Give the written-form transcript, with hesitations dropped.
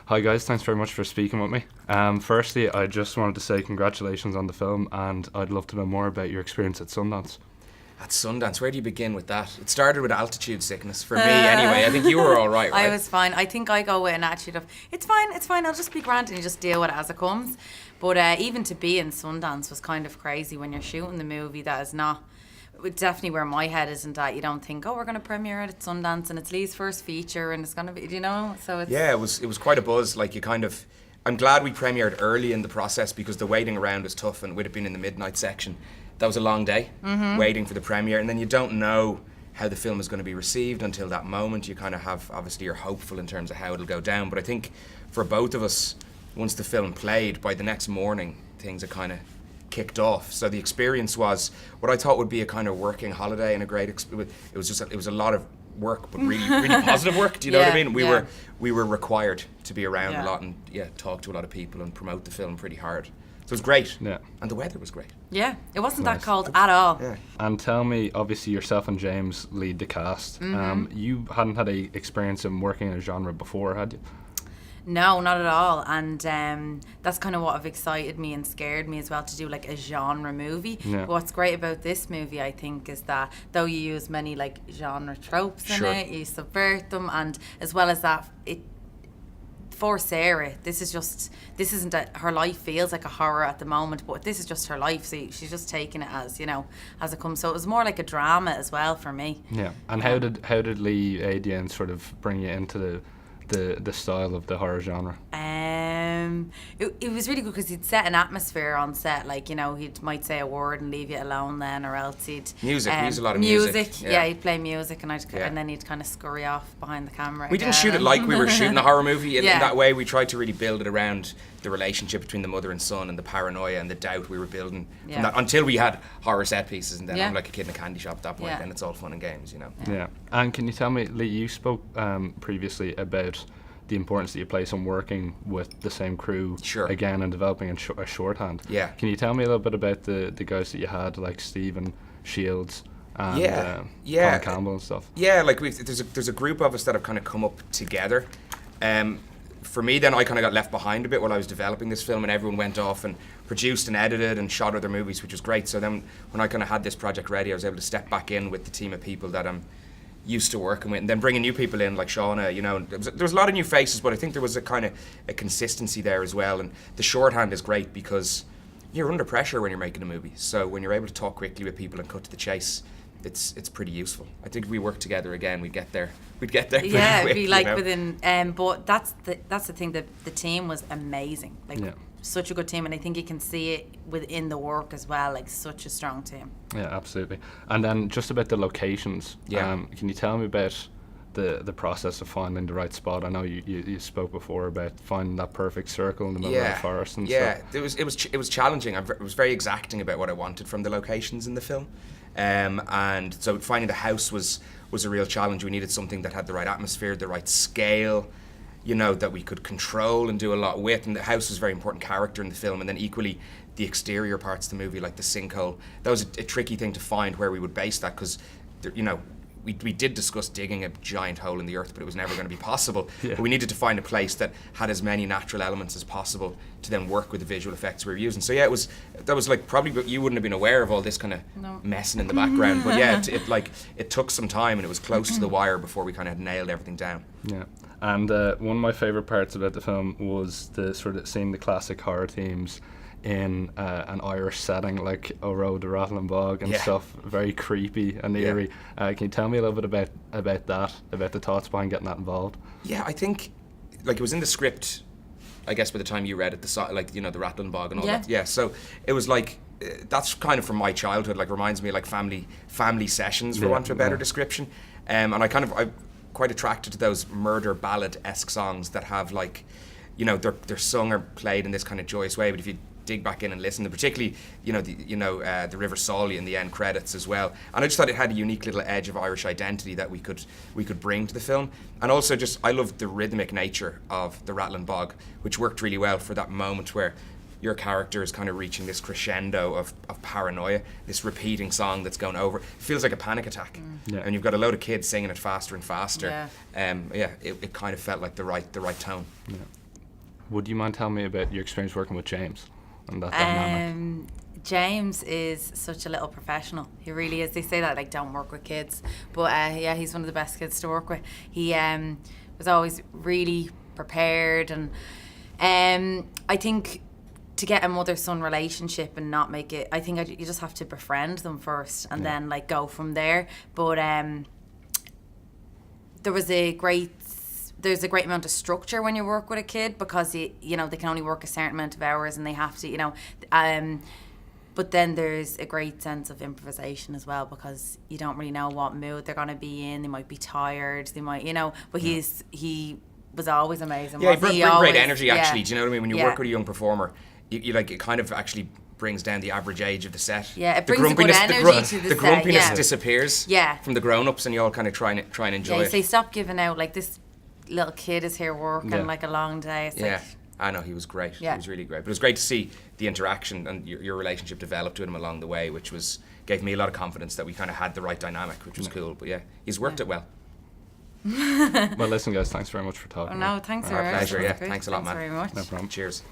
Hi guys, thanks very much for speaking with me. Firstly, I just wanted to say congratulations on the film, and I'd love to know more about your experience at Sundance. At Sundance, where do you begin with that? It started with altitude sickness for me anyway. I think you were all right, right? I was fine. I think I go with an attitude of, it's fine, I'll just be grand, and you just deal with it as it comes. But even to be in Sundance was kind of crazy when you're shooting the movie that is not, definitely where my head isn't at. You don't think, oh, we're going to premiere it at Sundance and it's Lee's first feature and it's going to be, so it's... Yeah, it was quite a buzz. Like you kind of, I'm glad we premiered early in the process because the waiting around was tough, and we'd have been in the midnight section. That was a long day, waiting for the premiere, and then you don't know how the film is going to be received until that moment. You kind of have, obviously you're hopeful in terms of how it'll go down, but I think for both of us, once the film played, by the next morning, things had kind of kicked off. So the experience was what I thought would be a kind of working holiday and a great experience. It was a lot of work, but really, really positive work. Do you know what I mean? We were required to be around a lot and talk to a lot of people and promote the film pretty hard. So it was great. Yeah. And the weather was great. Yeah, it wasn't that cold at all. Yeah. And tell me, obviously yourself and James lead the cast. You hadn't had any experience in working in a genre before, had you? No, not at all. And that's kind of what have excited me and scared me as well, to do like a genre movie. Yeah. What's great about this movie, I think, is that though you use many like genre tropes in it, you subvert them, and as well as that, for Sarah, this isn't her life feels like a horror at the moment, but this is just her life, so she's just taking it as it comes. So it was more like a drama as well for me. Yeah. And how did Lee Adian sort of bring you into the style of the horror genre? It was really good because he'd set an atmosphere on set, like, he might say a word and leave you alone then, or else he'd use a lot of music. Yeah, he'd play music, and and then he'd kind of scurry off behind the camera. We didn't shoot it like we were shooting a horror movie in that way. We tried to really build it around the relationship between the mother and son, and the paranoia and the doubt we were building from that, until we had horror set pieces, and then I'm like a kid in a candy shop at that point, and it's all fun and games, Yeah. And can you tell me, Lee, you spoke previously about the importance that you place on working with the same crew again and developing a shorthand. Yeah. Can you tell me a little bit about the guys that you had, like Stephen Shields and Colin Campbell and stuff? Yeah, like there's a group of us that have kind of come up together. For me, then I kind of got left behind a bit while I was developing this film, and everyone went off and produced and edited and shot other movies, which was great. So then when I kind of had this project ready, I was able to step back in with the team of people that I'm used to working with, and then bringing new people in like Seána. There was a lot of new faces, but I think there was a kind of a consistency there as well. And the shorthand is great because you're under pressure when you're making a movie. So when you're able to talk quickly with people and cut to the chase, it's pretty useful. I think if we work together again, we'd get there. We'd get there. Yeah, quick, it'd be like within. But that's the thing, that the team was amazing. Like. Yeah. Such a good team, and I think you can see it within the work as well, like such a strong team. Yeah, absolutely. And then just about the locations, can you tell me about the process of finding the right spot? I know you spoke before about finding that perfect circle in the middle of the forest and stuff. It was challenging. I was very exacting about what I wanted from the locations in the film, and so finding the house was a real challenge. We needed something that had the right atmosphere, the right scale, that we could control and do a lot with, and the house was a very important character in the film. And then equally the exterior parts of the movie, like the sinkhole, that was a tricky thing to find where we would base that, because we did discuss digging a giant hole in the earth, but it was never going to be possible. But we needed to find a place that had as many natural elements as possible to then work with the visual effects we were using. So that was like, probably you wouldn't have been aware of all this kind of messing in the background, but it took some time, and it was close to the wire before we kind of had nailed everything down. Yeah. And one of my favourite parts about the film was the sort of seeing the classic horror themes in an Irish setting, like O Road to Rathlin Bog and stuff, very creepy and eerie. Can you tell me a little bit about that, about the thoughts behind getting that involved? Yeah, I think like it was in the script, I guess, by the time you read it, the Rathlin Bog and all that. Yeah, so it was like, that's kind of from my childhood, like reminds me of like family sessions, for want of a better description. And I'm quite attracted to those murder ballad-esque songs that have like, they're sung or played in this kind of joyous way, but if you dig back in and listen to particularly, the River Solly in the end credits as well. And I just thought it had a unique little edge of Irish identity that we could bring to the film. And also I loved the rhythmic nature of the Rathlin Bog, which worked really well for that moment where your character is kind of reaching this crescendo of paranoia, this repeating song that's going over. It feels like a panic attack. And you've got a load of kids singing it faster and faster. It kind of felt like the right tone. Would you mind telling me about your experience working with James and that dynamic? James is such a little professional. He really is. They say that, like, don't work with kids. But yeah, he's one of the best kids to work with. He was always really prepared. And I think to get a mother-son relationship and not make it, I think you just have to befriend them first and then, like, go from there. But there's a great amount of structure when you work with a kid, because you know, they can only work a certain amount of hours and they have to, you know, but then there's a great sense of improvisation as well, because you don't really know what mood they're going to be in. They might be tired, they might, you know, but he was always amazing. Yeah, he bring great energy, actually. Do you know what I mean? When you work with a young performer, you like, it kind of actually brings down the average age of the set. Yeah, it brings a good energy to the set. The grumpiness disappears Yeah. from the grown-ups, and you all kind of try and enjoy it. So stop giving out, like, this little kid is here working like a long day. It's like, I know, he was great. He was really great. But it was great to see the interaction and your relationship developed with him along the way, which gave me a lot of confidence that we kind of had the right dynamic, which was cool. But yeah, he's worked it well. Well, listen, guys, thanks very much for talking. Oh, no, thanks Our pleasure, Thanks Thanks a lot, man. Thanks very much. No problem. Cheers.